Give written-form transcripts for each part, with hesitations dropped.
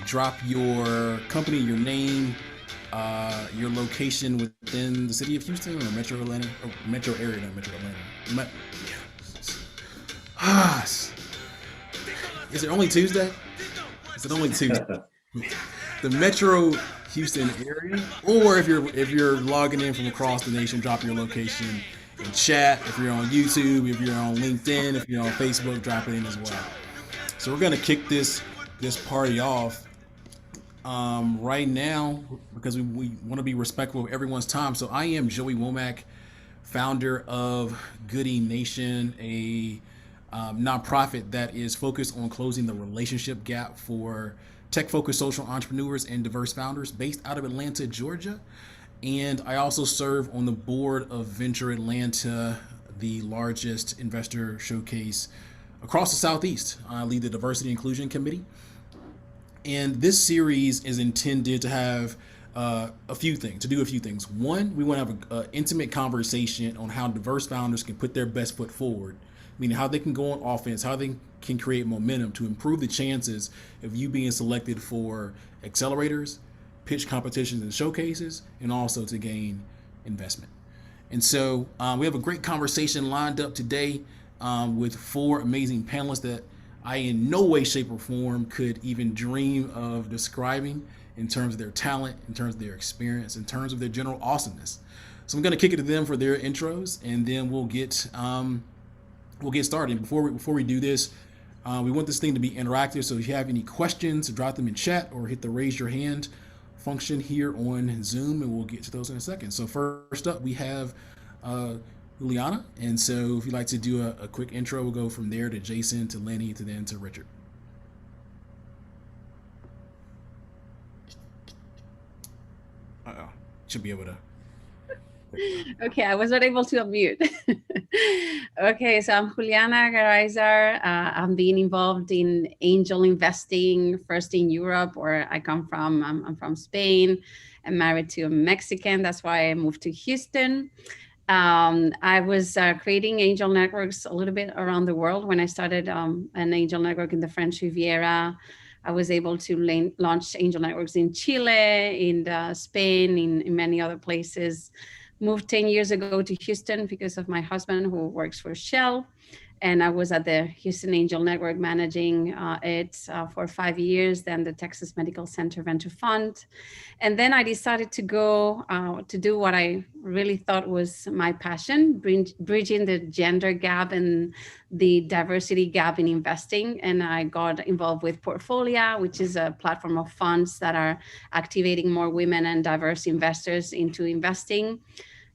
drop your company, your name, your location within the city of Houston or Metro Atlanta, or Metro area, not Metro Atlanta. Is it only Tuesday? Is it only Tuesday? The Metro Houston area, or if you're logging in from across the nation, drop your location in chat. If you're on YouTube, if you're on LinkedIn, if you're on Facebook, drop it in as well. So we're gonna kick this party off right now because we want to be respectful of everyone's time. So I am Joey Womack, founder of Goody Nation, a nonprofit that is focused on closing the relationship gap for tech-focused social entrepreneurs and diverse founders based out of Atlanta, Georgia. And I also serve on the board of Venture Atlanta, the largest investor showcase across the Southeast. I lead the Diversity Inclusion Committee. And this series is intended to have a few things. One, we want to have an intimate conversation on how diverse founders can put their best foot forward, meaning how they can go on offense, how they can create momentum to improve the chances of you being selected for accelerators, pitch competitions and showcases, and also to gain investment. And so we have a great conversation lined up today with four amazing panelists that I in no way, shape, or form could even dream of describing in terms of their talent, in terms of their experience, in terms of their general awesomeness. So I'm going to kick it to them for their intros, and then we'll get started. Before we do this, we want this thing to be interactive. So if you have any questions, drop them in chat or hit the raise your hand function here on Zoom, and we'll get to those in a second. So first up, we have Juliana, and so if you'd like to do a quick intro, we'll go from there to Jason, to Lenny, to then to Richard. Should be able to. Okay, I was not able to unmute. Okay, so I'm Juliana Garaizar. I'm being involved in angel investing, first in Europe, where I come from. I'm from Spain. I'm married to a Mexican. That's why I moved to Houston. I was creating angel networks a little bit around the world. When I started an angel network in the French Riviera, I was able to launch angel networks in Chile, in Spain, in many other places. Moved 10 years ago to Houston because of my husband who works for Shell. And I was at the Houston Angel Network managing it for 5 years, then the Texas Medical Center Venture Fund. And then I decided to go to do what I really thought was my passion, bridging the gender gap and the diversity gap in investing. And I got involved with Portfolio, which is a platform of funds that are activating more women and diverse investors into investing.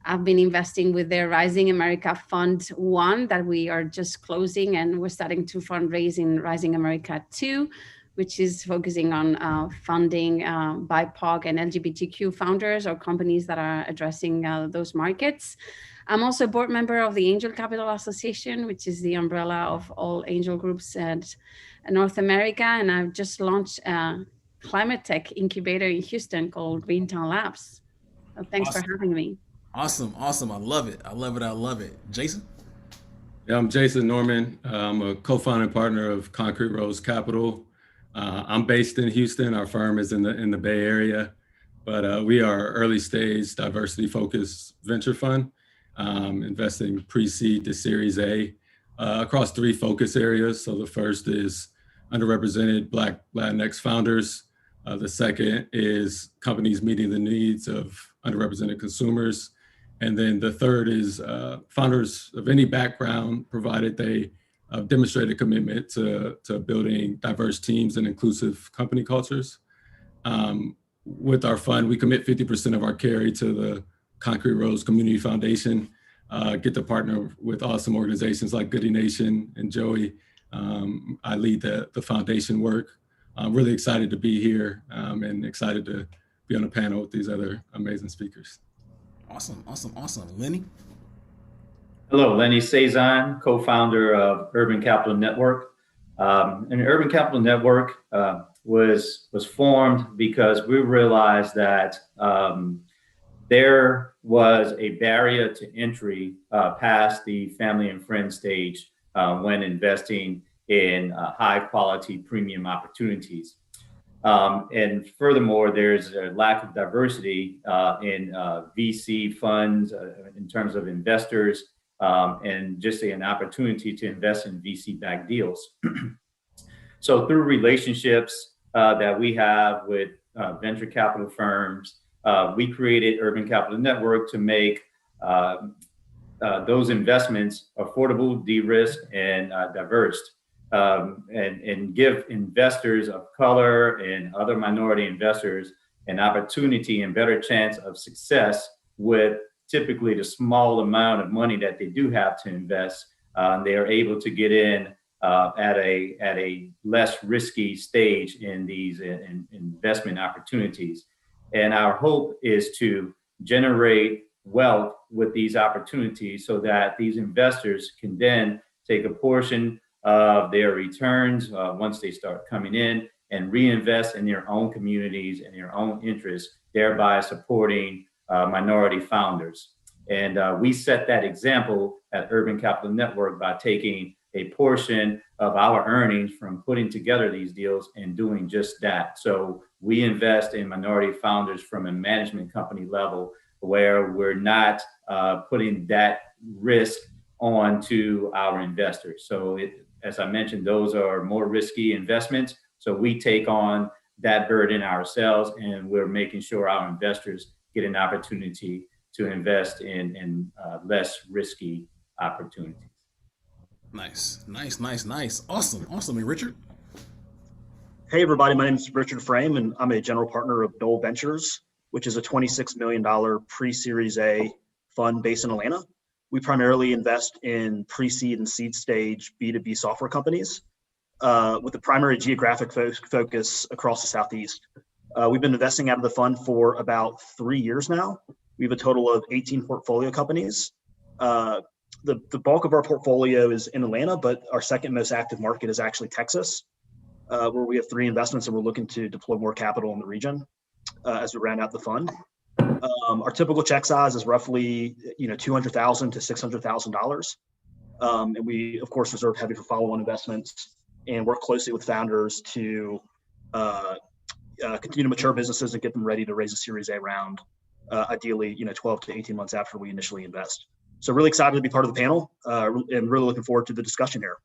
I've been investing with their Rising America Fund 1 that we are just closing, and we're starting to fundraise in Rising America 2, which is focusing on funding BIPOC and LGBTQ founders or companies that are addressing those markets. I'm also a board member of the Angel Capital Association, which is the umbrella of all angel groups at North America, and I've just launched a climate tech incubator in Houston called Greentown Labs. So thanks for having me. Awesome. I love it. Jason? Yeah, I'm Jason Norman. I'm a co-founding partner of Concrete Rose Capital. I'm based in Houston. Our firm is in the Bay Area, but we are early stage diversity focused venture fund, investing pre-seed to Series A across 3 focus areas. So the first is underrepresented Black Latinx founders. The second is companies meeting the needs of underrepresented consumers. And then the third is founders of any background, provided they demonstrate a commitment to building diverse teams and inclusive company cultures. With our fund, we commit 50% of our carry to the Concrete Rose Community Foundation, get to partner with awesome organizations like Goody Nation and Joey. I lead the foundation work. I'm really excited to be here and excited to be on a panel with these other amazing speakers. Awesome. Lenny? Hello, Lenny Saizan, co-founder of Urban Capital Network. And Urban Capital Network was formed because we realized that there was a barrier to entry past the family and friend stage when investing in high quality premium opportunities. And furthermore, there's a lack of diversity in VC funds in terms of investors, and just an opportunity to invest in VC-backed deals. So through relationships that we have with venture capital firms, we created Urban Capital Network to make those investments affordable, de-risked, and diverse, and give investors of color and other minority investors an opportunity and better chance of success with typically the small amount of money that they do have to invest. They are able to get in at a less risky stage in these investment opportunities. And our hope is to generate wealth with these opportunities so that these investors can then take a portion of their returns once they start coming in and reinvest in their own communities and their own interests, thereby supporting minority founders. And we set that example at Urban Capital Network by taking a portion of our earnings from putting together these deals and doing just that. So we invest in minority founders from a management company level, where we're not putting that risk onto our investors. So as I mentioned, those are more risky investments. So we take on that burden ourselves, and we're making sure our investors get an opportunity to invest in less risky opportunities. Nice. Awesome. And Richard? Hey, everybody. My name is Richard Fraim, and I'm a general partner of Dole Ventures, which is a $26 million pre-Series A fund based in Atlanta. We primarily invest in pre-seed and seed stage B2B software companies with a primary geographic focus across the Southeast. We've been investing out of the fund for about 3 years now. We have a total of 18 portfolio companies. The bulk of our portfolio is in Atlanta, but our second most active market is actually Texas, where we have 3 investments, and we're looking to deploy more capital in the region as we round out the fund. Our typical check size is roughly $200,000 to $600,000, and we of course reserve heavy for follow-on investments and work closely with founders to continue to mature businesses and get them ready to raise a Series A round, ideally 12 to 18 months after we initially invest. So really excited to be part of the panel, and really looking forward to the discussion here.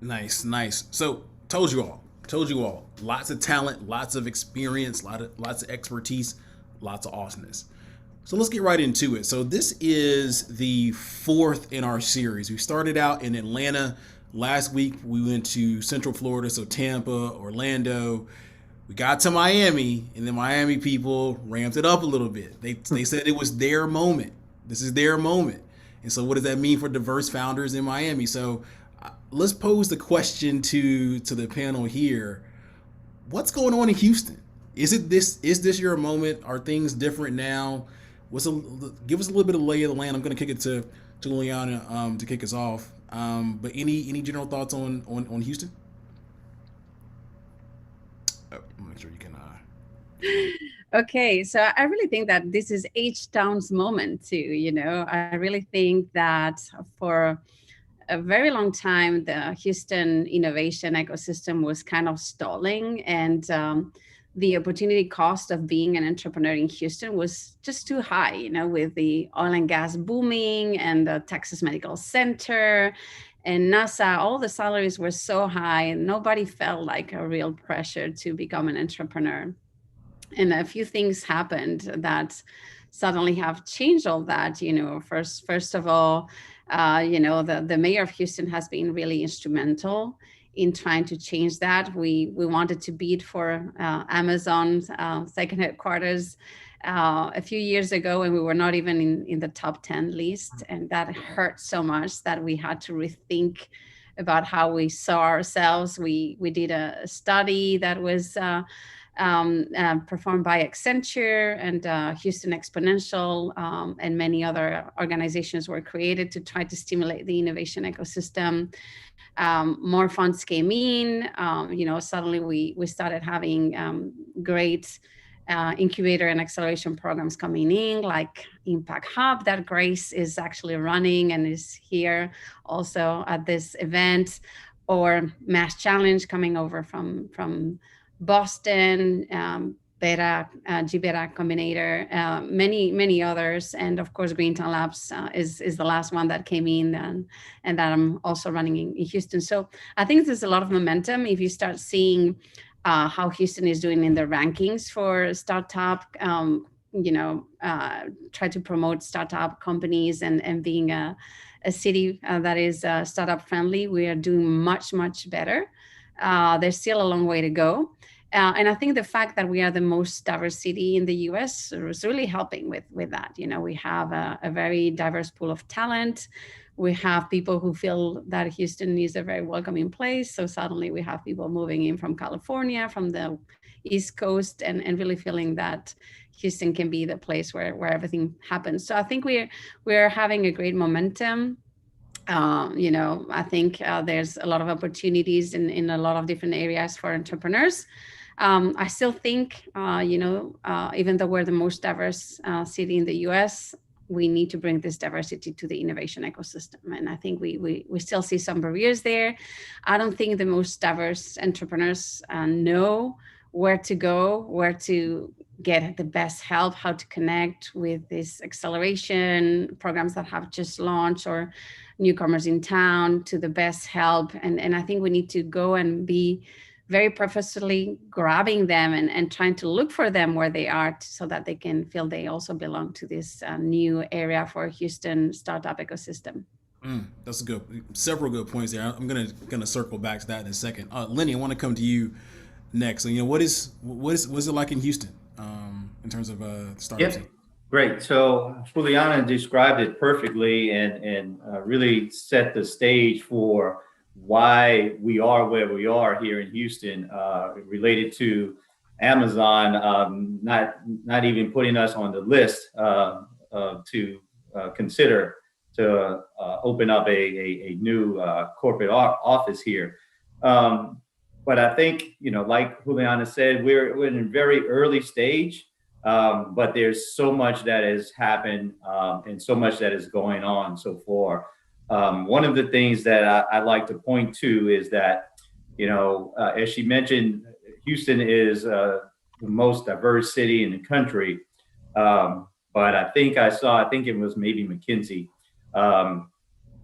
Nice. So told you all, lots of talent, lots of experience, lots of expertise, lots of awesomeness. So let's get right into it. So this is the 4th in our series. We started out in Atlanta. Last week we went to Central Florida, so Tampa, Orlando. We got to Miami, and the Miami people ramped it up a little bit. They said it was their moment. This is their moment. And so what does that mean for diverse founders in Miami? So let's pose the question to the panel here. What's going on in Houston? Is this your moment? Are things different now? Give us a little bit of lay of the land. I'm going to kick it to Juliana to kick us off. But any general thoughts on Houston? Oh, make sure you can. Okay, so I really think that this is H-Town's moment too. I really think that for a very long time, the Houston innovation ecosystem was kind of stalling, and the opportunity cost of being an entrepreneur in Houston was just too high, with the oil and gas booming and the Texas Medical Center and NASA. All the salaries were so high, and nobody felt like a real pressure to become an entrepreneur. And a few things happened that suddenly have changed all that. First of all, the mayor of Houston has been really instrumental in trying to change that. We wanted to bid for Amazon's second headquarters a few years ago, and we were not even in the top 10 list. And that hurt so much that we had to rethink about how we saw ourselves. We did a study that was performed by Accenture and Houston Exponential, and many other organizations were created to try to stimulate the innovation ecosystem. More funds came in. Suddenly we started having great incubator and acceleration programs coming in, like Impact Hub that Grace is actually running and is here also at this event, or Mass Challenge coming over from Boston, G-Beta Combinator, many others, and of course Greentown Labs is the last one that came in, and that I'm also running in Houston. So I think there's a lot of momentum if you start seeing how Houston is doing in the rankings for startup. Try to promote startup companies and being a city that is startup friendly. We are doing much better. There's still a long way to go. And I think the fact that we are the most diverse city in the US is really helping with that. We have a very diverse pool of talent. We have people who feel that Houston is a very welcoming place. So suddenly we have people moving in from California, from the East Coast, and really feeling that Houston can be the place where everything happens. So I think we're having a great momentum. I think there's a lot of opportunities in a lot of different areas for entrepreneurs. I still think, even though we're the most diverse city in the US, we need to bring this diversity to the innovation ecosystem. And I think we still see some barriers there. I don't think the most diverse entrepreneurs know where to go, where to get the best help, how to connect with these acceleration programs that have just launched, or newcomers in town to the best help. And I think we need to go and be very professionally grabbing them and trying to look for them where they are, so that they can feel they also belong to this new area for Houston startup ecosystem. That's several good points there. I'm gonna circle back to that in a second. Lenny, I want to come to you next. So, what is it like in Houston in terms of startups? Yep. Great. So Juliana described it perfectly and really set the stage for why we are where we are here in Houston, related to Amazon not even putting us on the list to consider to open up a new corporate office here. But I think, like Juliana said, we're in a very early stage, but there's so much that has happened and so much that is going on so far. One of the things that I like to point to is that, as she mentioned, Houston is the most diverse city in the country. But I think it was maybe McKinsey.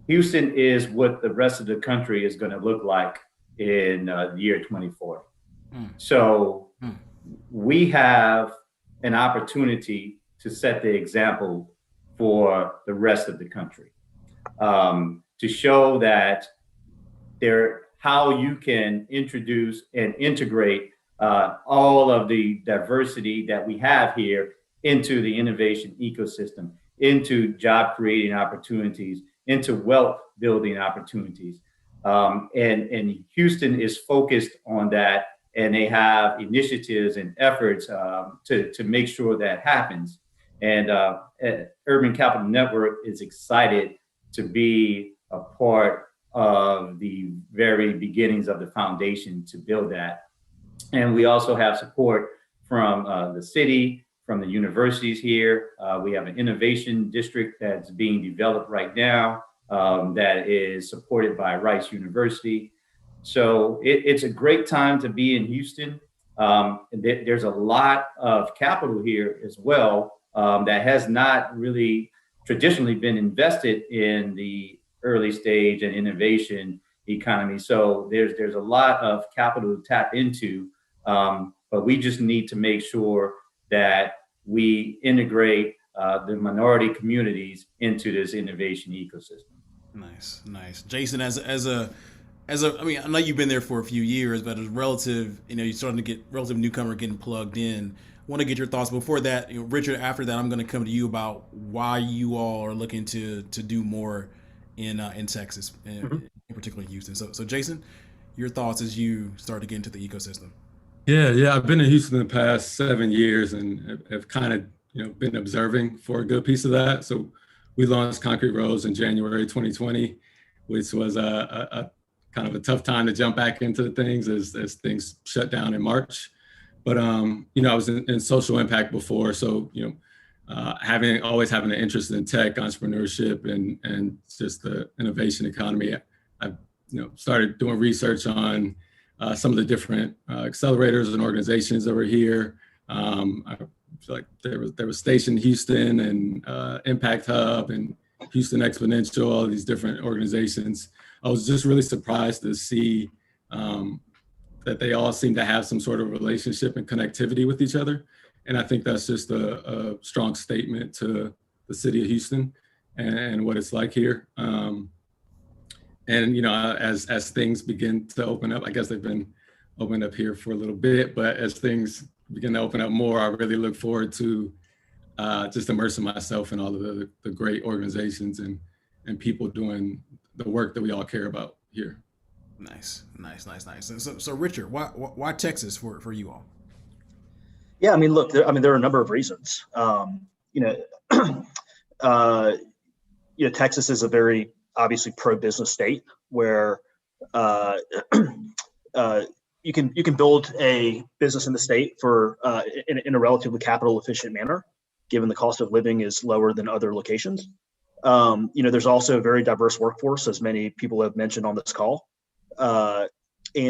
Houston is what the rest of the country is going to look like in the year 2040. So we have an opportunity to set the example for the rest of the country, to show that how you can introduce and integrate all of the diversity that we have here into the innovation ecosystem, into job creating opportunities, into wealth building opportunities. And Houston is focused on that, and they have initiatives and efforts to make sure that happens. And Urban Capital Network is excited to be a part of the very beginnings of the foundation to build that. And we also have support from the city, from the universities here. We have an innovation district that's being developed right now that is supported by Rice University. So it's a great time to be in Houston. There's a lot of capital here as well that has not really traditionally been invested in the early stage and innovation economy. So there's a lot of capital to tap into, but we just need to make sure that we integrate the minority communities into this innovation ecosystem. Nice. Jason, I mean, I know you've been there for a few years, but as relative, you're starting to get relative newcomer getting plugged in. I want to get your thoughts. Before that, Richard, after that, I'm going to come to you about why you all are looking to do more in Texas, in particular Houston. So Jason, your thoughts as you start to get into the ecosystem. Yeah. I've been in Houston the past 7 years and have kind of, been observing for a good piece of that. So we launched Concrete Rose in January 2020, which was a kind of a tough time to jump back into things as things shut down in March. But, I was in social impact before. So, always having an interest in tech, entrepreneurship, and just the innovation economy, I've started doing research on some of the different accelerators and organizations that were here. I feel like there was Station Houston and Impact Hub and Houston Exponential, all these different organizations. I was just really surprised to see that they all seem to have some sort of relationship and connectivity with each other. And I think that's just a strong statement to the city of Houston and what it's like here. And, you know, as things begin to open up, I guess they've been opened up here for a little bit, but as things begin to open up more, I really look forward to just immersing myself in all of the great organizations and people doing the work that we all care about here. Nice. So Richard, why Texas for you all? Yeah, I mean, look, there are a number of reasons. Texas is a very obviously pro-business state where you can build a business in the state for in a relatively capital efficient manner, given the cost of living is lower than other locations. There's also a very diverse workforce, as many people have mentioned on this call. And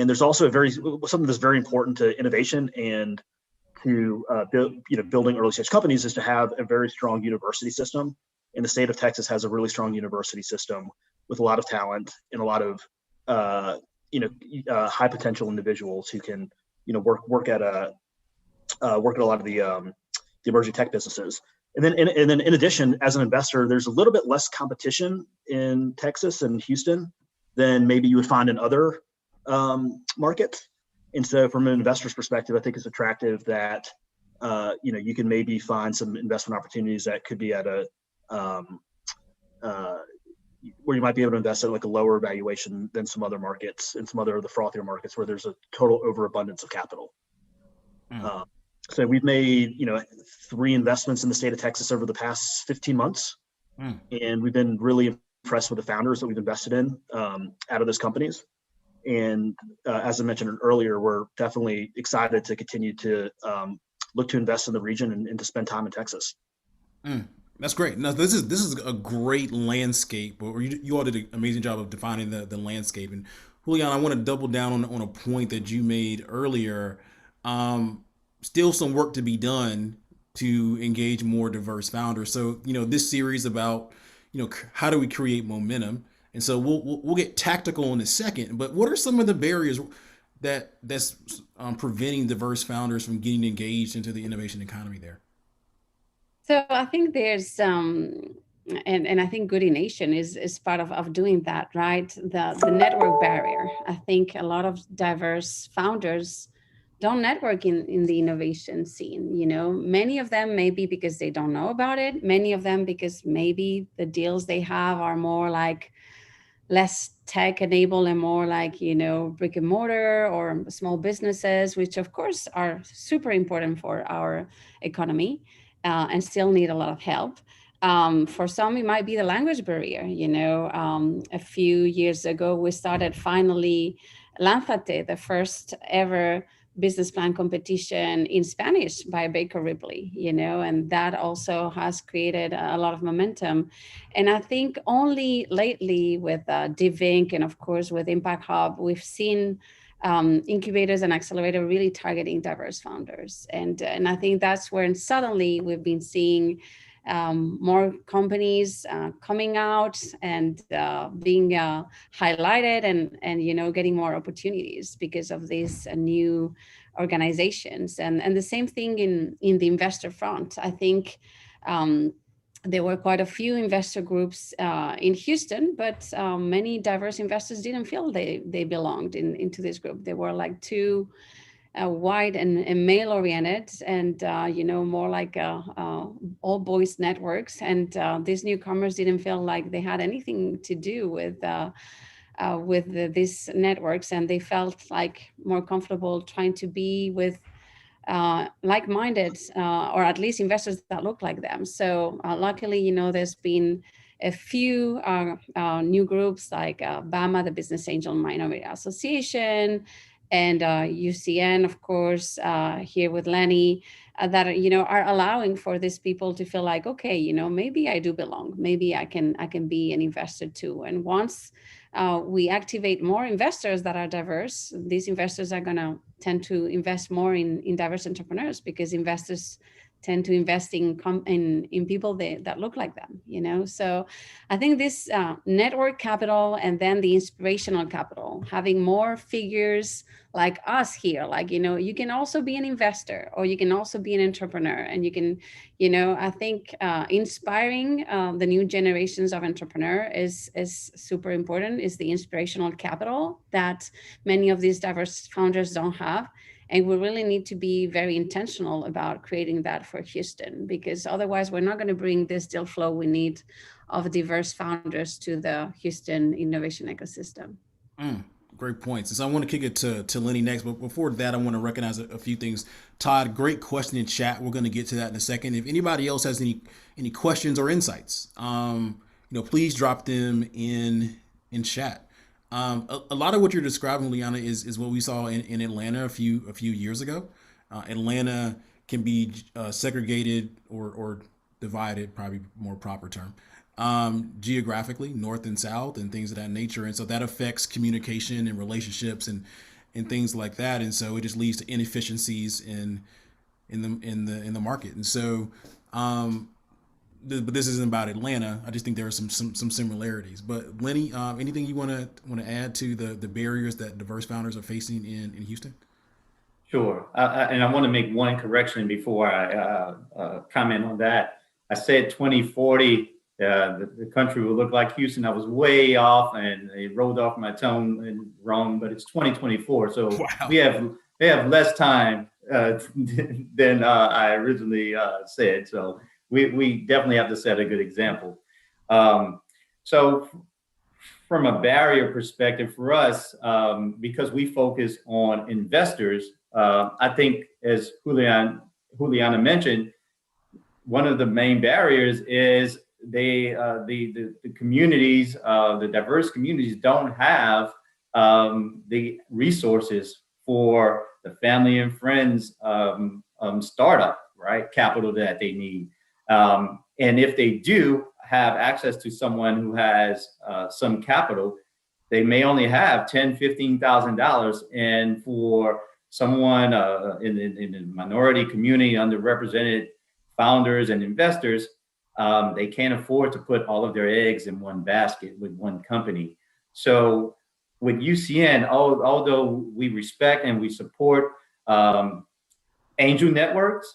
there's also something that's very important to innovation and to building early stage companies is to have a very strong university system. And the state of Texas has a really strong university system with a lot of talent and a lot of high potential individuals who can work at a lot of the emerging tech businesses. And then in addition, as an investor, there's a little bit less competition in Texas and Houston than maybe you would find in other markets. And so from an investor's perspective, I think it's attractive that you can maybe find some investment opportunities that could be at a where you might be able to invest at like a lower valuation than some other markets and some other of the frothier markets where there's a total overabundance of capital. So we've made 3 investments in the state of Texas over the past 15 months, and we've been really impressed with the founders that we've invested in out of those companies. And as I mentioned earlier, we're definitely excited to continue to look to invest in the region and to spend time in Texas. That's great. Now, this is a great landscape. You all did an amazing job of defining the landscape. And Juliana, I want to double down on a point that you made earlier. Still some work to be done to engage more diverse founders. So, this series about, how do we create momentum? And so we'll get tactical in a second. But what are some of the barriers that's preventing diverse founders from getting engaged into the innovation economy there? So I think there's and I think Goody Nation is part of doing that, right? The network barrier. I think a lot of diverse founders don't network in the innovation scene. Many of them maybe because they don't know about it. Many of them because maybe the deals they have are more like less tech enabled and more like, brick and mortar or small businesses, which of course are super important for our economy. And still need a lot of help. For some, it might be the language barrier. A few years ago, we started finally Lánzate, the first ever business plan competition in Spanish by Baker Ripley, and that also has created a lot of momentum. And I think only lately with DivInc and of course with Impact Hub, we've seen incubators and accelerator really targeting diverse founders. And I think that's where suddenly we've been seeing more companies coming out and being highlighted and getting more opportunities because of these new organizations. And the same thing in the investor front. I think there were quite a few investor groups in Houston, but many diverse investors didn't feel they belonged into this group. They were like too white and male oriented and, more like all boys networks. And these newcomers didn't feel like they had anything to do with these networks. And they felt like more comfortable trying to be with like-minded or at least investors that look like them. So luckily, there's been a few new groups like BAMA, the Business Angel Minority Association, and UCN, of course, here with Lenny, that are allowing for these people to feel like, okay, maybe I do belong. Maybe I can be an investor too. And once we activate more investors that are diverse, these investors are going to tend to invest more in diverse entrepreneurs, because investors tend to invest in people that look like them, you know. So I think this network capital, and then the inspirational capital, having more figures like us here, like, you know, you can also be an investor, or you can also be an entrepreneur, and you can, you know, I think inspiring the new generations of entrepreneur is super important, is the inspirational capital that many of these diverse founders don't have. And we really need to be very intentional about creating that for Houston, because otherwise we're not going to bring this deal flow we need of diverse founders to the Houston innovation ecosystem. Great points. So I want to kick it to Lenny next, but before that, I want to recognize a few things. Todd, great question in chat. We're going to get to that in a second. If anybody else has any questions or insights, please drop them in chat. A lot of what you're describing, Juliana, is what we saw in Atlanta a few years ago. Atlanta can be segregated or divided, probably more proper term, geographically, north and south, and things of that nature, and so that affects communication and relationships and things like that, and so it just leads to inefficiencies in the market, and so. But this isn't about Atlanta. I just think there are some similarities. But Lenny, anything you want to add to the barriers that diverse founders are facing in Houston? Sure. And I want to make one correction before I comment on that. I said 2040, the country will look like Houston. I was way off, and it rolled off my tongue and wrong. But it's 2024, so wow. we have less time than I originally said. So. We definitely have to set a good example. So from a barrier perspective for us, because we focus on investors, I think as Juliana mentioned, one of the main barriers is the communities, the diverse communities don't have the resources for the family and friends startup, right, capital that they need. And if they do have access to someone who has some capital, they may only have $10,000, $15,000. And for someone in the minority community, underrepresented founders and investors, they can't afford to put all of their eggs in one basket with one company. So with UCN, although we respect and we support angel networks,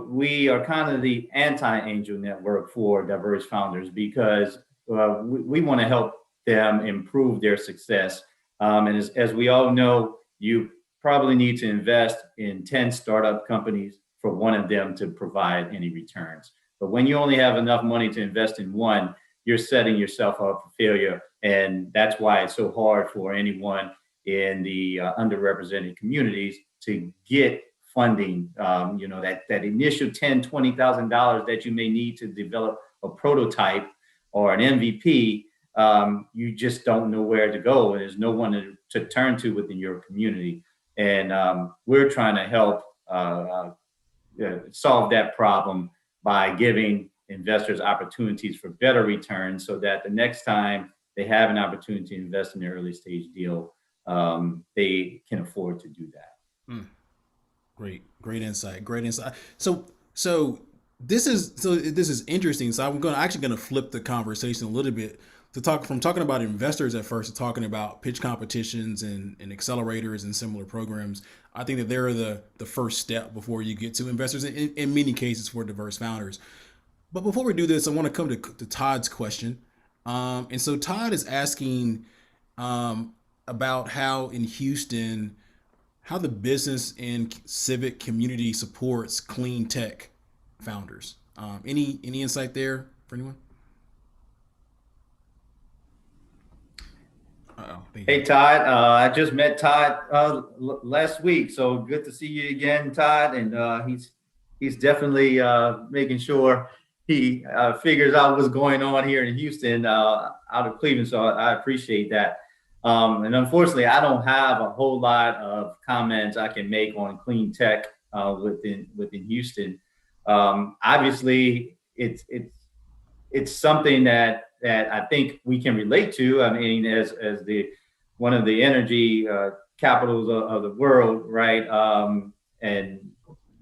we are kind of the anti-angel network for diverse founders, because we want to help them improve their success. And as we all know, you probably need to invest in 10 startup companies for one of them to provide any returns. But when you only have enough money to invest in one, you're setting yourself up for failure. And that's why it's so hard for anyone in the underrepresented communities to get funding, that initial $10,000, $20,000 that you may need to develop a prototype or an MVP. You just don't know where to go, and there's no one to turn to within your community. And we're trying to help solve that problem by giving investors opportunities for better returns, so that the next time they have an opportunity to invest in an early stage deal, they can afford to do that. Great insight. So this is interesting. So I'm actually going to flip the conversation a little bit to talking about investors at first to talking about pitch competitions and accelerators and similar programs. I think that they're the first step before you get to investors in many cases for diverse founders. But before we do this, I want to come to Todd's question. And so Todd is asking about how in Houston, how the business and civic community supports clean tech founders. Any insight there for anyone? Hey, Todd. I just met Todd last week, so good to see you again, Todd. And he's definitely making sure he figures out what's going on here in Houston, out of Cleveland. So I appreciate that. And unfortunately, I don't have a whole lot of comments I can make on clean tech within Houston. Obviously, it's something that that I think we can relate to. I mean, as one of the energy capitals of the world, right? And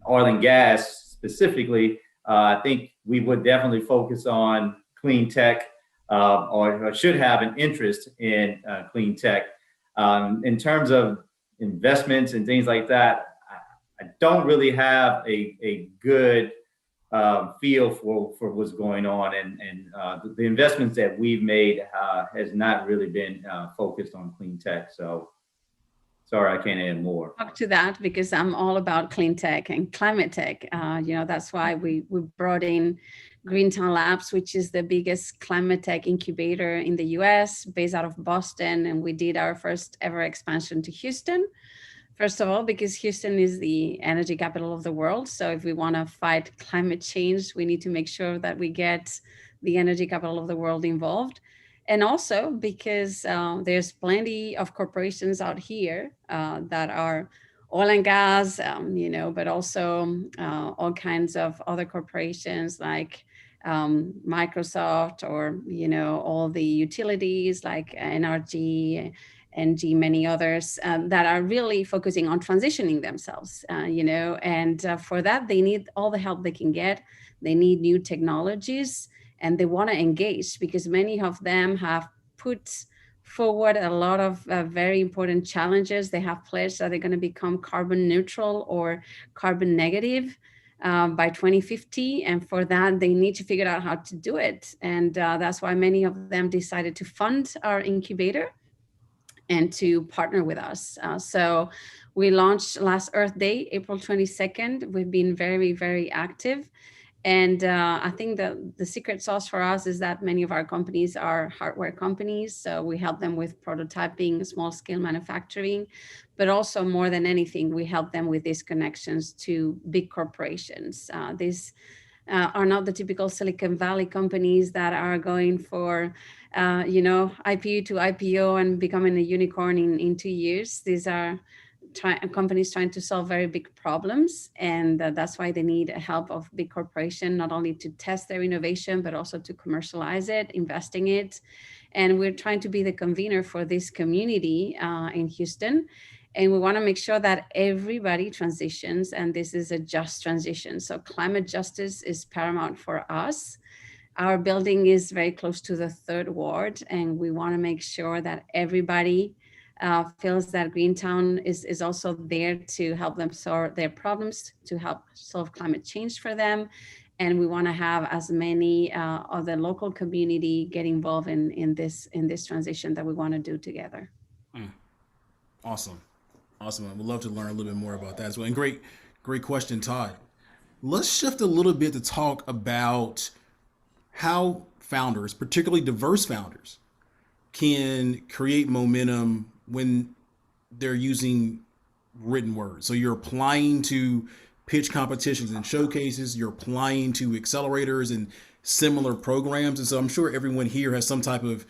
oil and gas specifically, I think we would definitely focus on clean tech, or should have an interest in clean tech. In terms of investments and things like that, I don't really have a good feel for what's going on, and the investments that we've made has not really been focused on clean tech. So sorry, I can't add more. Talk to that because I'm all about clean tech and climate tech. That's why we brought in Greentown Labs, which is the biggest climate tech incubator in the US, based out of Boston. And we did our first ever expansion to Houston. First of all, because Houston is the energy capital of the world. So if we want to fight climate change, we need to make sure that we get the energy capital of the world involved. And also because there's plenty of corporations out here that are oil and gas, but also all kinds of other corporations like Microsoft, or, all the utilities like NRG, NG, many others that are really focusing on transitioning themselves, and for that, they need all the help they can get. They need new technologies, and they want to engage because many of them have put forward a lot of very important challenges. They have pledged that they're going to become carbon neutral or carbon negative by 2050. And for that, they need to figure out how to do it. And that's why many of them decided to fund our incubator and to partner with us. So we launched last Earth Day, April 22nd. We've been very, very active. And I think that the secret sauce for us is that many of our companies are hardware companies. So we help them with prototyping, small scale manufacturing, but also more than anything, we help them with these connections to big corporations. These are not the typical Silicon Valley companies that are going for, IPO to IPO and becoming a unicorn in 2 years. These are companies trying to solve very big problems, and that's why they need help of big corporation, not only to test their innovation, but also to commercialize it, investing it. And we're trying to be the convener for this community in Houston. And we want to make sure that everybody transitions, and this is a just transition. So climate justice is paramount for us. Our building is very close to the third ward, and we want to make sure that everybody feels that Greentown is also there to help them solve their problems, to help solve climate change for them. And we want to have as many of the local community get involved in this transition that we want to do together. Awesome. I would love to learn a little bit more about that as well. And great question, Todd. Let's shift a little bit to talk about how founders, particularly diverse founders, can create momentum when they're using written words. So you're applying to pitch competitions and showcases, you're applying to accelerators and similar programs. And so I'm sure everyone here has some type of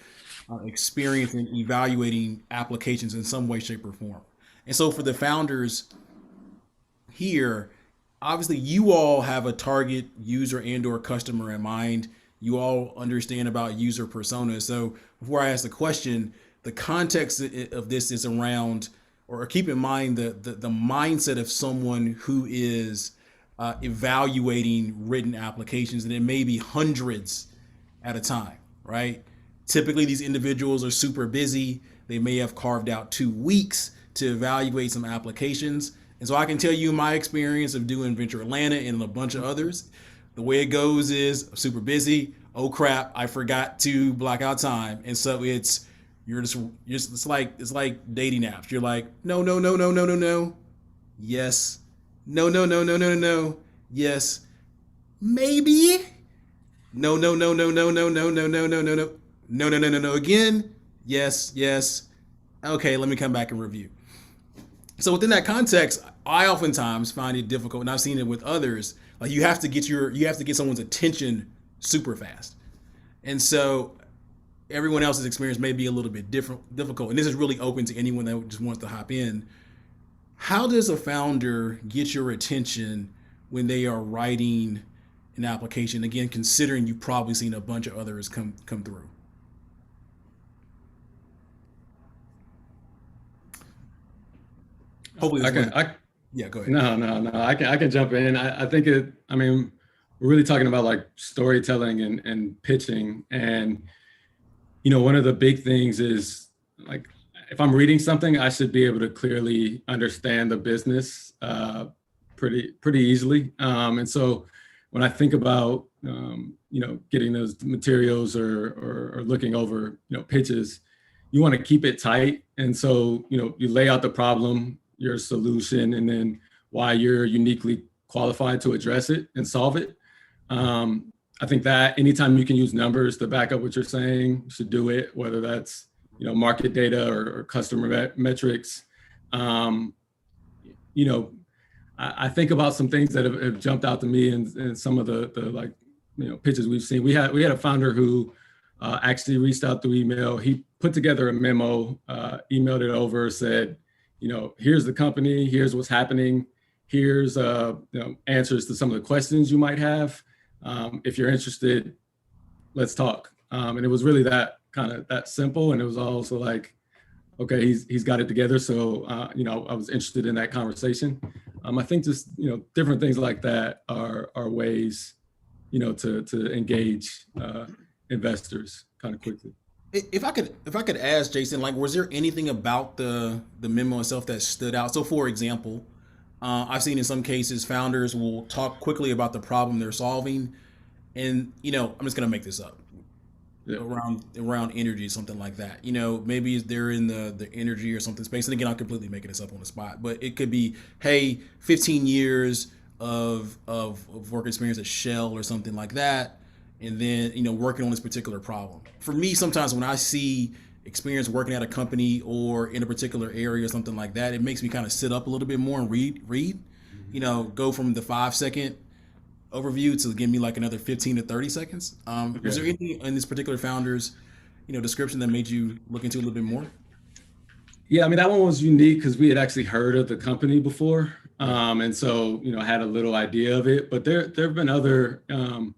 experience in evaluating applications in some way, shape, or form. And so for the founders here, obviously you all have a target user and or customer in mind. You all understand about user personas. So before I ask the question, the context of this is around, or keep in mind the mindset of someone who is evaluating written applications, and it may be hundreds at a time, right? Typically, these individuals are super busy. They may have carved out 2 weeks to evaluate some applications. And so I can tell you my experience of doing Venture Atlanta and a bunch of others. The way it goes is super busy. Oh crap, I forgot to block out time. And so it's like dating apps. You're like, no. Yes. No. Yes. Maybe. No. No. Again. Yes. Okay, let me come back and review. So within that context, I oftentimes find it difficult, and I've seen it with others. Like you have to get someone's attention super fast. And so everyone else's experience may be a little bit difficult. And this is really open to anyone that just wants to hop in. How does a founder get your attention when they are writing an application? Again, considering you've probably seen a bunch of others come through. Hopefully, I this can. wasn't- yeah, go ahead. No. I can jump in. I think it. I mean, we're really talking about like storytelling and pitching, and one of the big things is like if I'm reading something, I should be able to clearly understand the business pretty easily. And so when I think about getting those materials or looking over pitches, you want to keep it tight. And so you lay out the problem, your solution, and then why you're uniquely qualified to address it and solve it. I think that anytime you can use numbers to back up what you're saying, you should do it, whether that's market data or customer metrics. I think about some things that have jumped out to me in some of the like pitches we've seen. We had a founder who actually reached out through email. He put together a memo, emailed it over, said, here's the company, here's what's happening, here's answers to some of the questions you might have. If you're interested, let's talk. And it was really that simple. And it was also like, okay, he's got it together. So, I was interested in that conversation. I think just, different things like that are ways, to engage investors kind of quickly. If I could ask Jason, like, was there anything about the memo itself that stood out? So, for example, I've seen in some cases founders will talk quickly about the problem they're solving, and I'm just gonna make this up. Yeah. Around energy, something like that. Maybe they're in the energy or something space. And again, I'm completely making this up on the spot, but it could be, hey, 15 years of work experience at Shell or something like that, and then working on this particular problem. For me, sometimes when I see experience working at a company or in a particular area or something like that, it makes me kind of sit up a little bit more and read. Go from the 5-second overview to give me like another 15 to 30 seconds. Okay. Was there anything in this particular founder's description that made you look into a little bit more? Yeah, I mean, that one was unique because we had actually heard of the company before, and so I had a little idea of it. But there have been other kind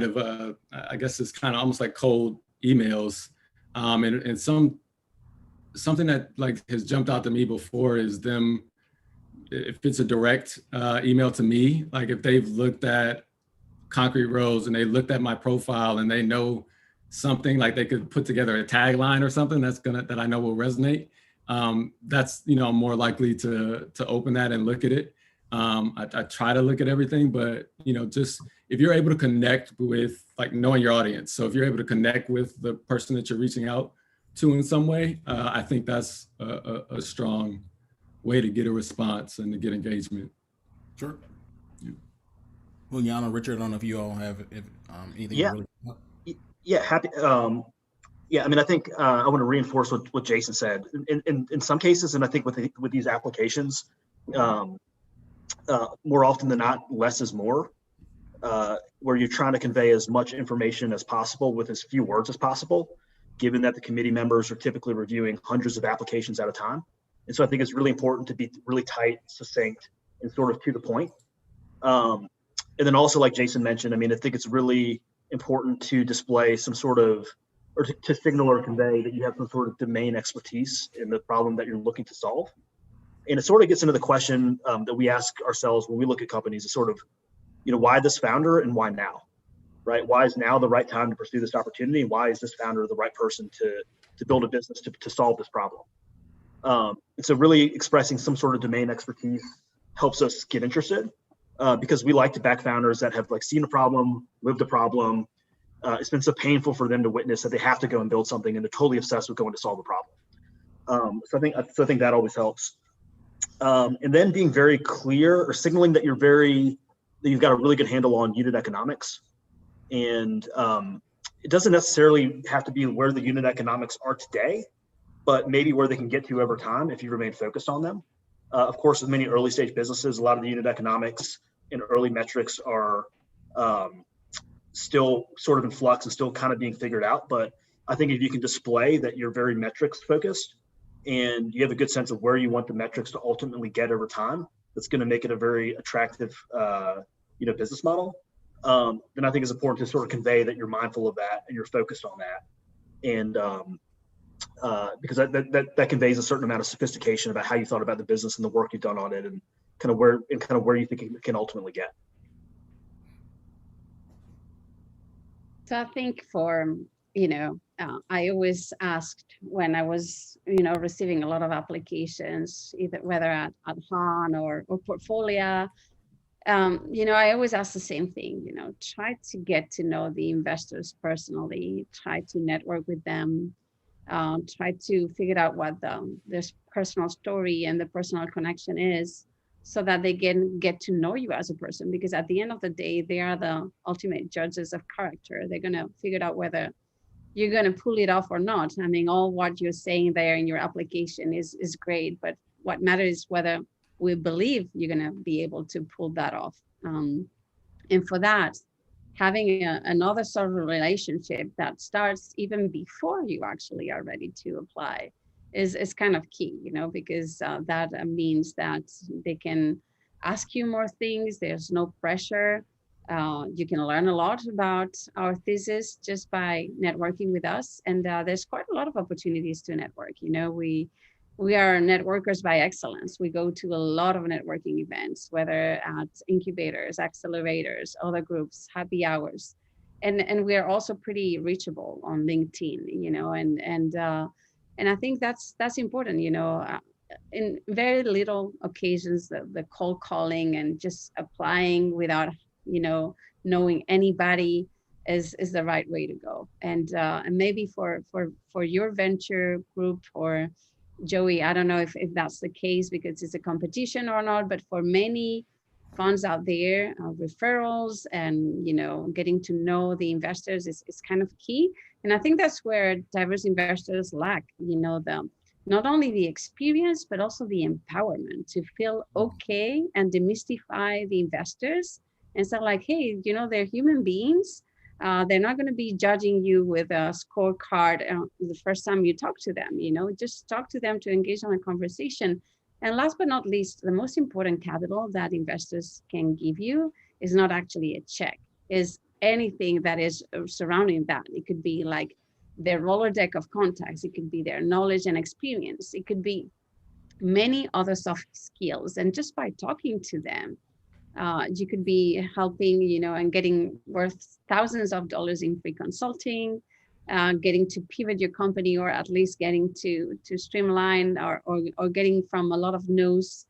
of I guess it's kind of almost like cold emails, and something that like has jumped out to me before is them, if it's a direct email to me, like if they've looked at Concrete Rose and they looked at my profile and they know something, like they could put together a tagline or something that I know will resonate. That's I'm more likely to open that and look at it. I try to look at everything, but just if you're able to connect with, like, knowing your audience. So if you're able to connect with the person that you're reaching out to in some way, I think that's a strong way to get a response and to get engagement. Sure. Yeah. Juliana, Richard, I don't know if you all have anything. Yeah. Yeah. Happy. Yeah. I mean, I think I want to reinforce what Jason said. In some cases, and I think with these applications, more often than not, less is more. Where you're trying to convey as much information as possible with as few words as possible, given that the committee members are typically reviewing hundreds of applications at a time. And so I think it's really important to be really tight, succinct, and sort of to the point. And then also, like Jason mentioned, I mean, I think it's really important to display some sort of, or to signal or convey that you have some sort of domain expertise in the problem that you're looking to solve. And it sort of gets into the question that we ask ourselves when we look at companies, is sort of, why this founder and why now, right? Why is now the right time to pursue this opportunity? And why is this founder the right person to build a business to solve this problem? And so really expressing some sort of domain expertise helps us get interested, because we like to back founders that have like seen a problem, lived a problem. It's been so painful for them to witness that they have to go and build something, and they're totally obsessed with going to solve a problem. So I think that always helps. And then being very clear, or signaling that you've got a really good handle on unit economics. And it doesn't necessarily have to be where the unit economics are today, but maybe where they can get to over time if you remain focused on them. Of course, with many early stage businesses, a lot of the unit economics and early metrics are still sort of in flux and still kind of being figured out. But I think if you can display that you're very metrics focused and you have a good sense of where you want the metrics to ultimately get over time, that's going to make it a very attractive business model. Then I think it's important to sort of convey that you're mindful of that and you're focused on that. And because that conveys a certain amount of sophistication about how you thought about the business and the work you've done on it, and kind of where you think it can ultimately get. So I think I always asked when I was, receiving a lot of applications, either whether at Han or Portfolio, I always ask the same thing, try to get to know the investors personally, try to network with them, try to figure out what their personal story and the personal connection is, so that they can get to know you as a person. Because at the end of the day, they are the ultimate judges of character. They're going to figure out whether you're going to pull it off or not. I mean, all what you're saying there in your application is great, but what matters is whether we believe you're going to be able to pull that off. And for that, having another sort of relationship that starts even before you actually are ready to apply is kind of key, because that means that they can ask you more things. There's no pressure. You can learn a lot about our thesis just by networking with us. And there's quite a lot of opportunities to network. We are networkers by excellence. We go to a lot of networking events, whether at incubators, accelerators, other groups, happy hours. And we are also pretty reachable on LinkedIn, and I think that's important, in very little occasions, the cold calling and just applying without, knowing anybody is the right way to go. And maybe for your venture group, or Joey, I don't know if that's the case because it's a competition or not, but for many funds out there, referrals and, getting to know the investors is kind of key. And I think that's where diverse investors lack, not only the experience, but also the empowerment to feel okay and demystify the investors and say like, hey, they're human beings. They're not going to be judging you with a scorecard the first time you talk to them, just talk to them to engage on a conversation. And last but not least, the most important capital that investors can give you is not actually a check, is anything that is surrounding that. It could be like their Rolodeck of contacts. It could be their knowledge and experience. It could be many other soft skills. And just by talking to them, you could be helping, and getting worth thousands of dollars in free consulting, getting to pivot your company, or at least getting to streamline or getting from a lot of no's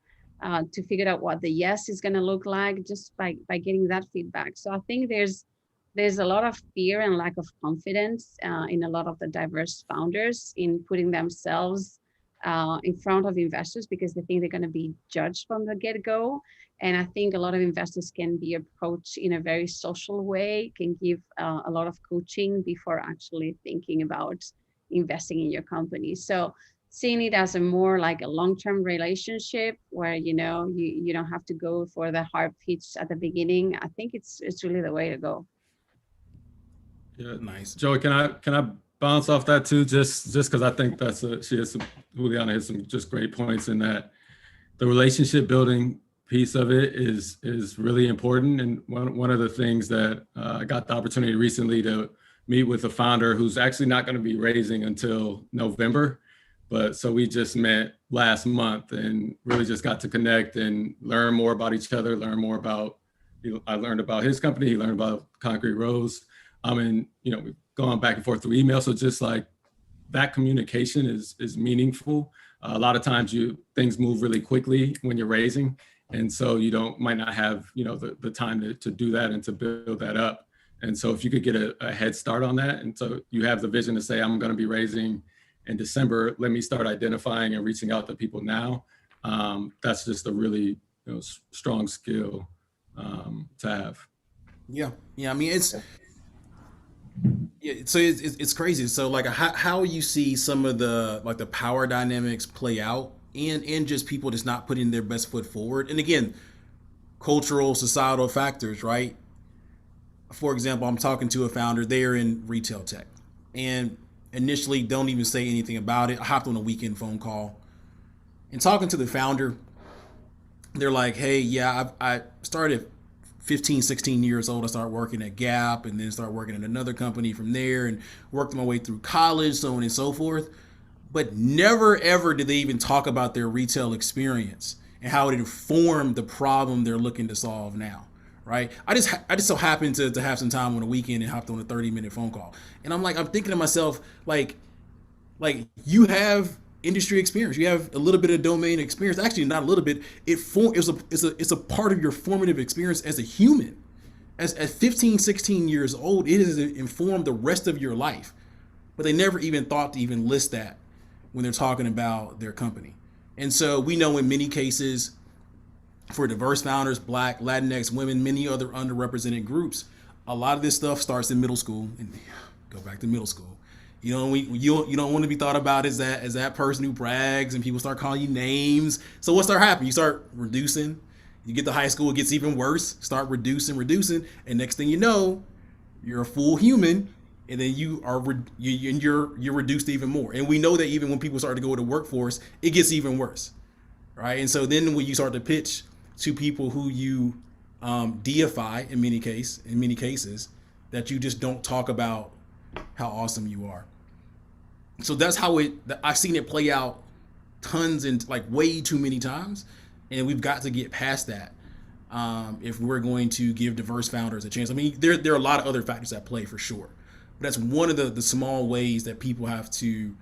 to figure out what the yes is going to look like just by getting that feedback. So I think there's a lot of fear and lack of confidence in a lot of the diverse founders in putting themselves in front of investors because they think they're going to be judged from the get-go. And I think a lot of investors can be approached in a very social way, can give a lot of coaching before actually thinking about investing in your company. So seeing it as a more like a long-term relationship where, you don't have to go for the hard pitch at the beginning, I think it's really the way to go. Yeah, Nice. Joey, can I bounce off that too? Just because I think Juliana has some just great points in that the relationship building piece of it is really important. And one of the things that I got the opportunity recently to meet with a founder who's actually not going to be raising until November. But so we just met last month and really just got to connect and learn more about each other, I learned about his company, he learned about Concrete Rose. And, we've gone back and forth through email. So just like that communication is meaningful. A lot of times things move really quickly when you're raising. And so might not have, the time to do that and to build that up. And so if you could get a head start on that. And so you have the vision to say, I'm going to be raising in December, let me start identifying and reaching out to people now. That's just a really strong skill to have. Yeah. I mean, it's crazy. So like how you see some of the power dynamics play out and just people just not putting their best foot forward. And again, cultural, societal factors, right? For example, I'm talking to a founder, they're in retail tech and initially don't even say anything about it. I hopped on a weekend phone call and talking to the founder. They're like, hey, yeah, I started 15, 16 years old. I started working at Gap and then started working at another company from there and worked my way through college, so on and so forth. but never ever did they even talk about their retail experience and how it informed the problem they're looking to solve now. Right? I just so happened to have some time on the weekend and hopped on a 30-minute phone call. And I'm thinking to myself, like you have industry experience, you have a little bit of domain experience. Actually, not a little bit. It's a part of your formative experience as a human. As at 15, 16 years old, it has informed the rest of your life. But they never even thought to even list that when they're talking about their company. And so we know in many cases, for diverse founders, Black, Latinx, women, many other underrepresented groups, a lot of this stuff starts in middle school. And go back to middle school. You know, you don't want to be thought about as that person who brags and people start calling you names. So what start happening? You start reducing. You get to high school, it gets even worse. Start reducing, and next thing you know, you're a full human, and then you're reduced even more. And we know that even when people start to go to the workforce, it gets even worse, right? And so then when you start to pitch to people who you deify in many cases, that you just don't talk about how awesome you are. So that's how I've seen it play out tons and like way too many times, and we've got to get past that if we're going to give diverse founders a chance. I mean, there are a lot of other factors at play for sure, but that's one of the small ways that people have to.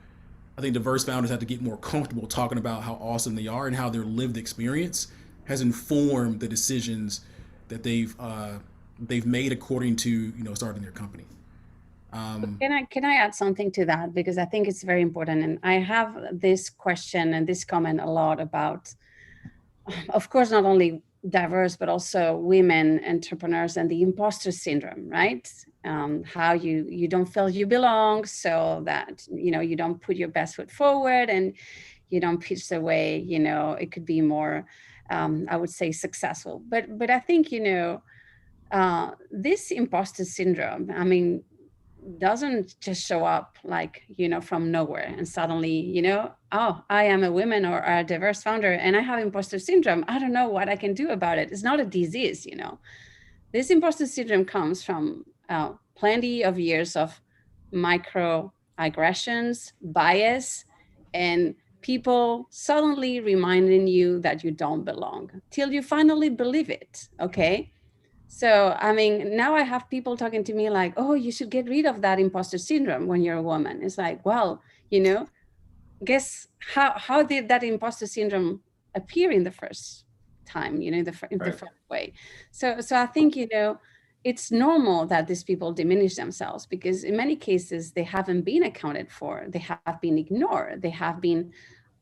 I think diverse founders have to get more comfortable talking about how awesome they are and how their lived experience has informed the decisions that they've made according to starting their company. Can I add something to that, because I think it's very important, and I have this question and this comment a lot about, of course, not only diverse but also women entrepreneurs and the imposter syndrome, right? How you don't feel you belong, so that you don't put your best foot forward and you don't pitch the way it could be more, I would say, successful. But I think this imposter syndrome, I mean, doesn't just show up like from nowhere and suddenly oh, I am a woman or a diverse founder and I have imposter syndrome, I don't know what I can do about it. It's not a disease. This imposter syndrome comes from plenty of years of microaggressions, bias, and people suddenly reminding you that you don't belong till you finally believe it. Okay. So, I mean, now I have people talking to me like, oh, you should get rid of that imposter syndrome when you're a woman. It's like, well, guess how did that imposter syndrome appear in the first time, in the first way? So I think, it's normal that these people diminish themselves because in many cases they haven't been accounted for. They have been ignored. They have been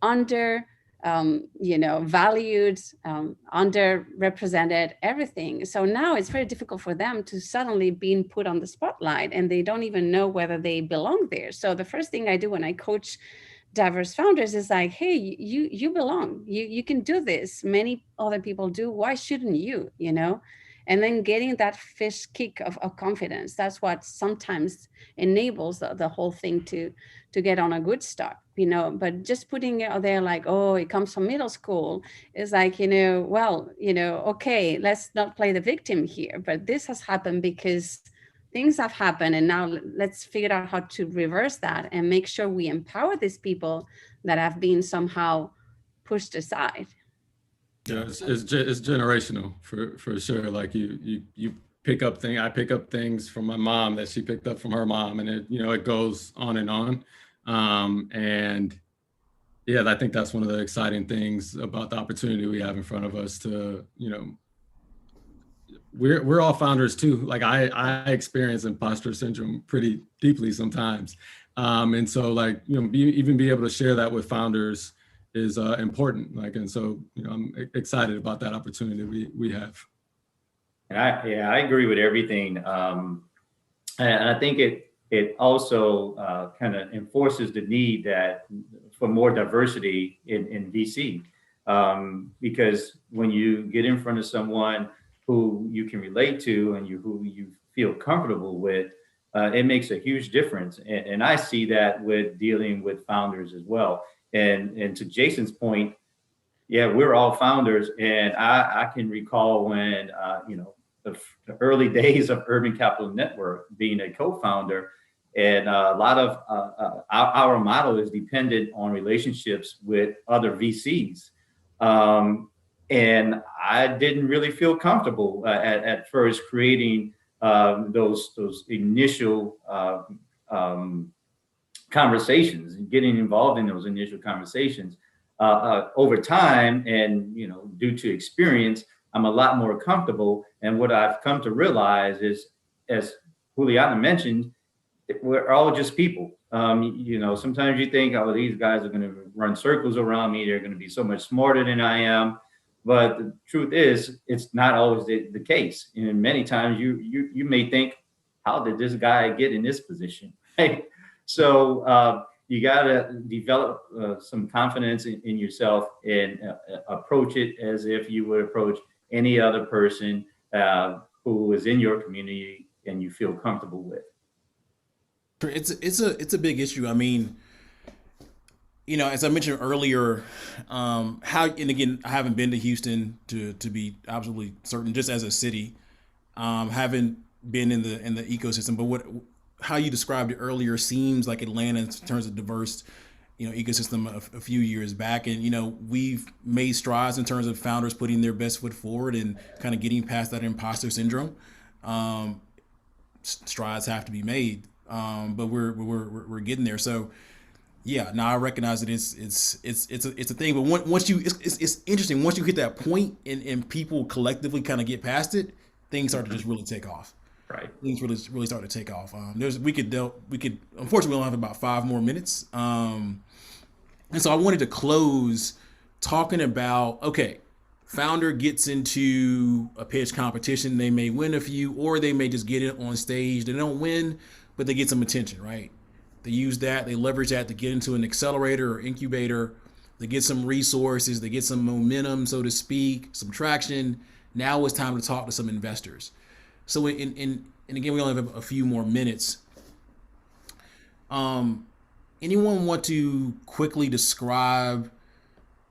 under valued, underrepresented, everything. So now it's very difficult for them to suddenly being put on the spotlight and they don't even know whether they belong there. So the first thing I do when I coach diverse founders is like, hey, you belong, you can do this. Many other people do. Why shouldn't you, And then getting that fish kick of confidence, that's what sometimes enables the whole thing to get on a good start, but just putting it out there like, oh, it comes from middle school is like, okay, let's not play the victim here, but this has happened because things have happened and now let's figure out how to reverse that and make sure we empower these people that have been somehow pushed aside. Yeah, it's generational for sure. Like you pick up things. I pick up things from my mom that she picked up from her mom, and it goes on and on. And yeah, I think that's one of the exciting things about the opportunity we have in front of us to we're all founders too. Like I experience imposter syndrome pretty deeply sometimes, and so like even be able to share that with founders is important. Like, and so, I'm excited about that opportunity we have. And I agree with everything. And I think it also kind of enforces the need for more diversity in VC. Because when you get in front of someone who you can relate to and who you feel comfortable with, it makes a huge difference. And I see that with dealing with founders as well. And to Jason's point, yeah, we're all founders. And I can recall when, the early days of Urban Capital Network, being a co-founder, And a lot of our model is dependent on relationships with other VCs. And I didn't really feel comfortable at first creating those initial conversations and getting involved in those initial conversations. Over time, and due to experience, I'm a lot more comfortable. And what I've come to realize is, as Juliana mentioned, we're all just people. Sometimes you think, oh, these guys are going to run circles around me. They're going to be so much smarter than I am. But the truth is, it's not always the case. And many times you may think, how did this guy get in this position? Right? So you got to develop some confidence in yourself and approach it as if you would approach any other person who is in your community and you feel comfortable with. It's a big issue. I mean, as I mentioned earlier, and again, I haven't been to Houston to be absolutely certain, just as a city, haven't been in the ecosystem. But how you described it earlier seems like Atlanta in terms of diverse, ecosystem a few years back, and we've made strides in terms of founders putting their best foot forward and kind of getting past that imposter syndrome. Strides have to be made. But we're getting there. So yeah, now I recognize that it's a thing. But once it's interesting. Once you hit that point and people collectively kind of get past it, things start to just really take off. Right. Things really start to take off. We could unfortunately we only have about 5 more minutes. And so I wanted to close talking about, okay, founder gets into a pitch competition. They may win a few, or they may just get it on stage. They don't win, but they get some attention, right? They use that, they leverage that to get into an accelerator or incubator. They get some resources, they get some momentum, so to speak, some traction. Now it's time to talk to some investors. So and again, we only have a few more minutes. Anyone want to quickly describe,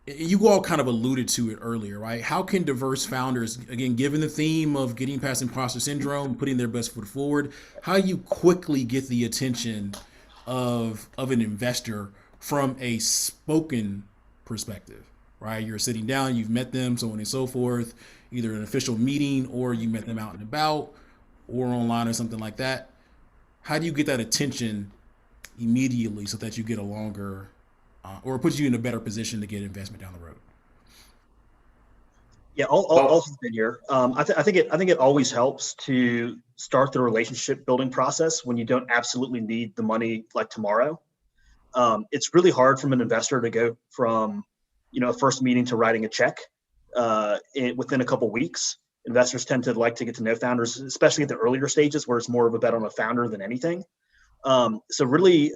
you all kind of alluded to it earlier, right? How can diverse founders, again, given the theme of getting past imposter syndrome, putting their best foot forward, how you quickly get the attention of an investor from a spoken perspective, right? You're sitting down, you've met them, so on and so forth, either an official meeting or you met them out and about or online or something like that. How do you get that attention immediately so that you get a longer or it puts you in a better position to get investment down the road? Yeah, I'll jump in here. I think it always helps to start the relationship building process when you don't absolutely need the money like tomorrow. It's really hard from an investor to go from a first meeting to writing a check within a couple weeks. Investors tend to like to get to know founders, especially at the earlier stages where it's more of a bet on a founder than anything. So really,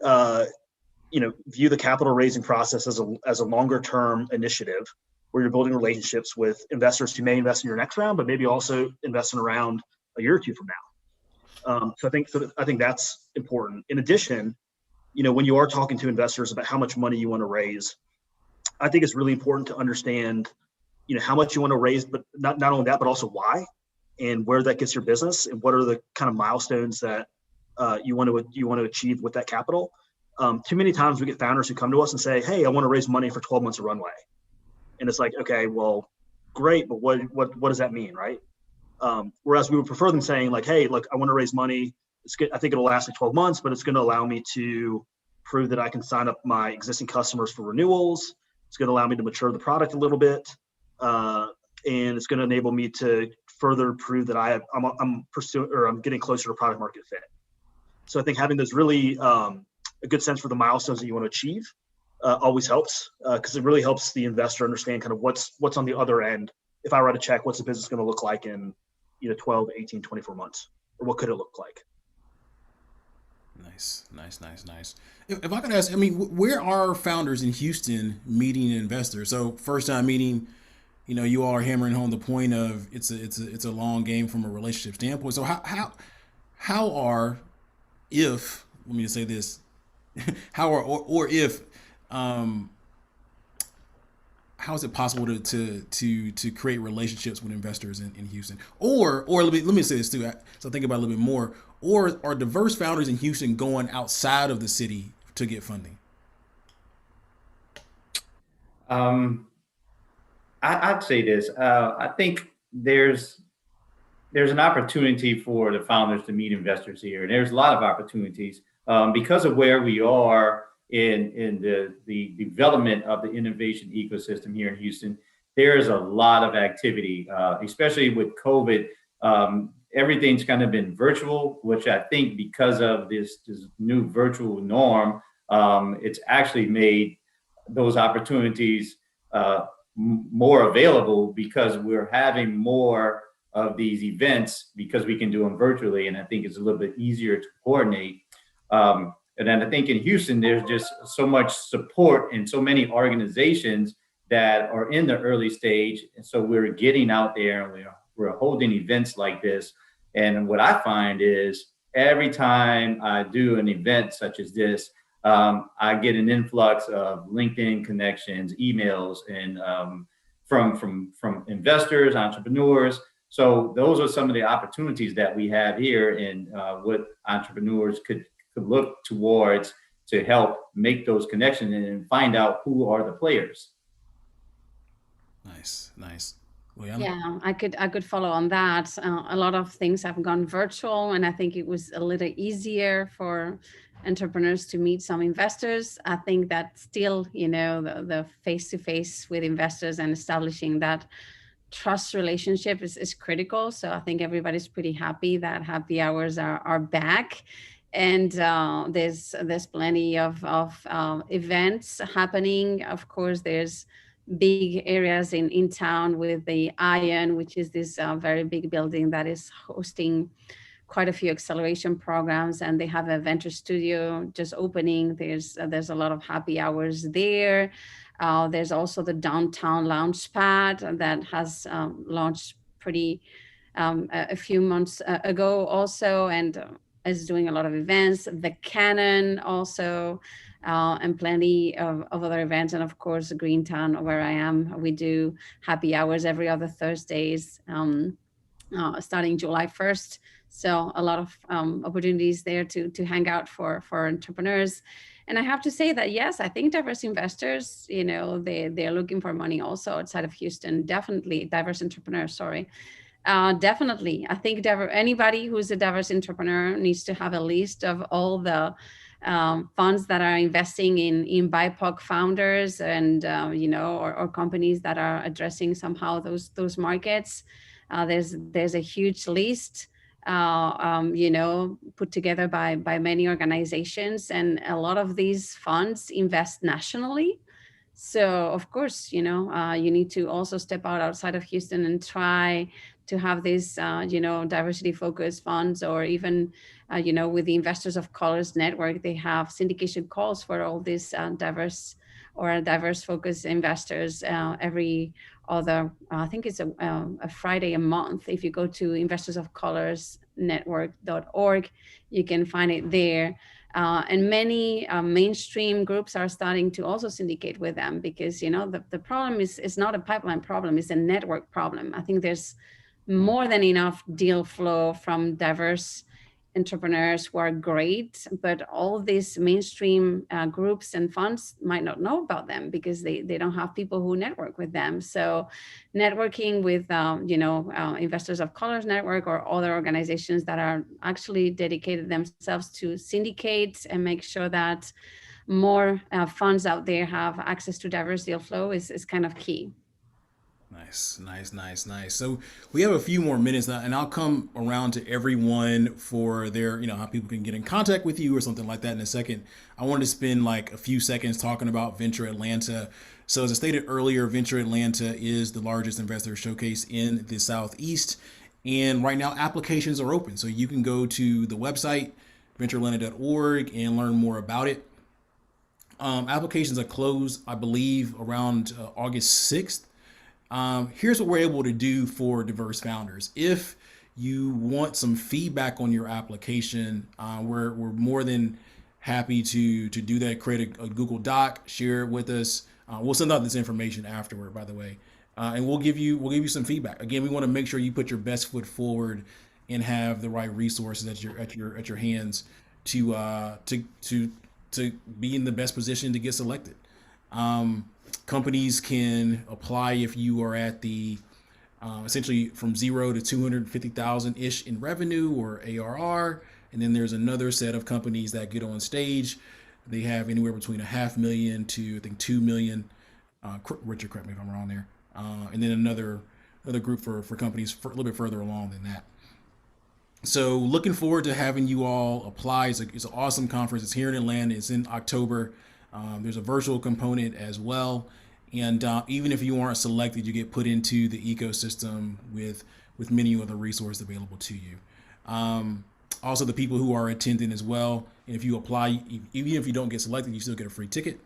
view the capital raising process as a longer term initiative where you're building relationships with investors who may invest in your next round, but maybe also invest in around a year or two from now. So I think that's important. In addition, when you are talking to investors about how much money you want to raise, I think it's really important to understand, how much you want to raise, but not only that, but also why and where that gets your business and what are the kind of milestones that you want to achieve with that capital. Too many times we get founders who come to us and say, hey, I want to raise money for 12 months of runway. And it's like, okay, well, great, but what does that mean, right? Whereas we would prefer them saying like, hey, look, I want to raise money. It's good. I think it'll last like 12 months, but it's going to allow me to prove that I can sign up my existing customers for renewals. It's going to allow me to mature the product a little bit. And it's going to enable me to further prove that I'm pursuing or I'm getting closer to product market fit. So I think having those really a good sense for the milestones that you want to achieve always helps because it really helps the investor understand kind of what's on the other end. If I write a check, what's the business going to look like in 12, 18, 24 months, or what could it look like? Nice. If I could ask, I mean, where are founders in Houston meeting investors? So first time meeting, you all are hammering home the point of it's a long game from a relationship standpoint. So how are, if, let me just say this, how how is it possible to create relationships with investors in Houston? Or let me say this too. So think about it a little bit more. Or are diverse founders in Houston going outside of the city to get funding? I'd say this. I think there's an opportunity for the founders to meet investors here. And there's a lot of opportunities because of where we are in the development of the innovation ecosystem here in Houston. There's a lot of activity, especially with COVID. Everything's kind of been virtual, which I think because of this new virtual norm, it's actually made those opportunities more available because we're having more of these events because we can do them virtually. And I think it's a little bit easier to coordinate. And then I think in Houston, there's just so much support and so many organizations that are in the early stage. And so we're getting out there and we're holding events like this. And what I find is every time I do an event such as this, I get an influx of LinkedIn connections, emails, and from investors, entrepreneurs. So those are some of the opportunities that we have here, and what entrepreneurs could look towards to help make those connections and find out who are the players. Nice. Juliana? Yeah, I could follow on that. A lot of things have gone virtual, and I think it was a little easier for entrepreneurs to meet some investors. I think that still, the face-to-face with investors and establishing that trust relationship is critical. So I think everybody's pretty happy that happy hours are back. And there's plenty of events happening. Of course, there's big areas in town with the Ion, which is this very big building that is hosting quite a few acceleration programs, and they have a venture studio just opening. There's a lot of happy hours there. There's also the downtown Launchpad that has launched pretty a few months ago also, and is doing a lot of events. The Cannon also, and plenty of other events. And of course, Greentown, where I am, we do happy hours every other Thursdays, starting July 1st. So a lot of opportunities there to hang out for entrepreneurs. And I have to say that, yes, I think diverse investors, they're looking for money also outside of Houston. Definitely diverse entrepreneurs, sorry. Definitely. I think anybody who's a diverse entrepreneur needs to have a list of all the funds that are investing in BIPOC founders and, or companies that are addressing somehow those markets. There's a huge list, put together by many organizations, and a lot of these funds invest nationally. So of course, you need to also step outside of Houston and try to have these, diversity focused funds, or even, with the Investors of Colors Network, they have syndication calls for all these diverse focused investors every other, I think it's a Friday a month. If you go to investorsofcolorsnetwork.org, you can find it there. And many mainstream groups are starting to also syndicate with them because, the problem is not a pipeline problem, it's a network problem. I think there's more than enough deal flow from diverse entrepreneurs who are great, but all these mainstream groups and funds might not know about them because they don't have people who network with them. So networking with, Investors of Colors Network or other organizations that are actually dedicated themselves to syndicate and make sure that more funds out there have access to diverse deal flow is kind of key. Nice. So we have a few more minutes now, and I'll come around to everyone for their, how people can get in contact with you or something like that in a second. I wanted to spend like a few seconds talking about Venture Atlanta. So as I stated earlier, Venture Atlanta is the largest investor showcase in the Southeast. And right now applications are open. So you can go to the website, ventureatlanta.org, and learn more about it. Applications are closed, I believe, around August 6th. Here's what we're able to do for diverse founders. If you want some feedback on your application, we're more than happy to do that. Create a Google Doc, share it with us. We'll send out this information afterward, by the way, and we'll give you some feedback. Again, we want to make sure you put your best foot forward and have the right resources at your hands to be in the best position to get selected. Companies can apply if you are at the essentially from 0 to 250,000 ish in revenue or ARR, and then there's another set of companies that get on stage. They have anywhere between $500,000 to I think 2 million. Richard, correct me if I'm wrong there. And then another group for companies a little bit further along than that. So looking forward to having you all apply. It's an awesome conference. It's here in Atlanta. It's in October. There's a virtual component as well. And even if you aren't selected, you get put into the ecosystem with many other resources available to you. Also, the people who are attending as well. And if you apply, even if you don't get selected, you still get a free ticket.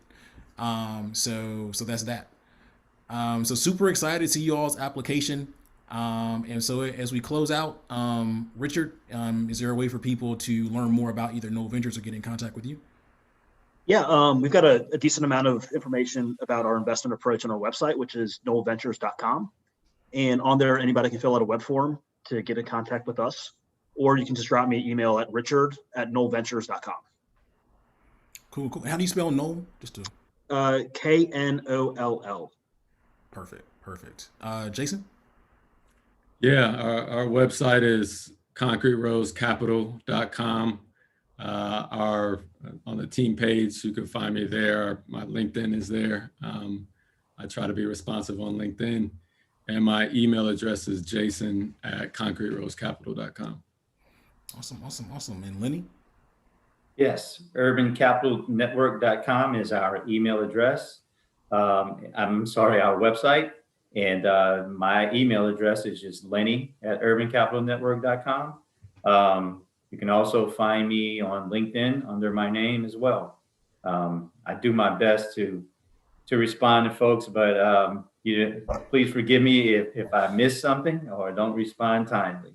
So that's that. So super excited to see you all's application. And so as we close out, Richard, is there a way for people to learn more about either Noble Ventures or get in contact with you? Yeah, we've got a decent amount of information about our investment approach on our website, which is nobleventures.com. And on there, anybody can fill out a web form to get in contact with us, or you can just drop me an email at richard@nobleventures.com. Cool. How do you spell Noble? Just to Knoll. Perfect. Jason? Yeah, our website is concreterosecapital.com. Our on the team page, you can find me there. My LinkedIn is there. I try to be responsive on LinkedIn, and my email address is jason@concreterosecapital.com. Awesome. And Lenny? Yes, urbancapitalnetwork.com is our email address. Our website. And my email address is just lenny@urbancapitalnetwork.com. You can also find me on LinkedIn under my name as well. I do my best to respond to folks, but please forgive me if I miss something or don't respond timely.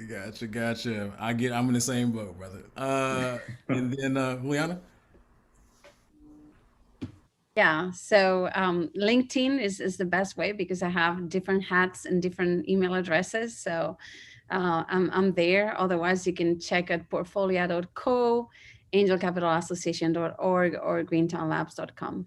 Gotcha. I'm in the same boat, brother. And then Juliana? Yeah, so LinkedIn is the best way because I have different hats and different email addresses. So I'm there. Otherwise, you can check at portfolio.co, angelcapitalassociation.org, or greentownlabs.com.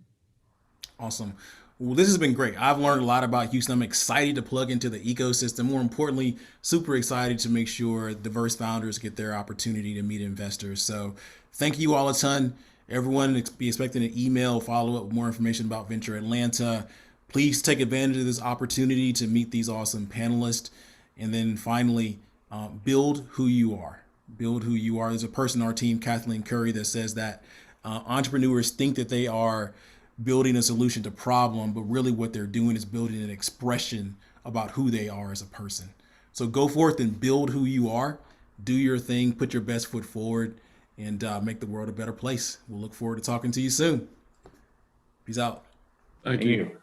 Awesome. Well, this has been great. I've learned a lot about Houston. I'm excited to plug into the ecosystem. More importantly, super excited to make sure diverse founders get their opportunity to meet investors. So thank you all a ton. Everyone be expecting an email follow-up with more information about Venture Atlanta. Please take advantage of this opportunity to meet these awesome panelists. And then finally, build who you are. Build who you are. There's a person on our team, Kathleen Curry, that says that entrepreneurs think that they are building a solution to problem, but really what they're doing is building an expression about who they are as a person. So go forth and build who you are. Do your thing. Put your best foot forward. And make the world a better place. We'll look forward to talking to you soon. Peace out. Thank you.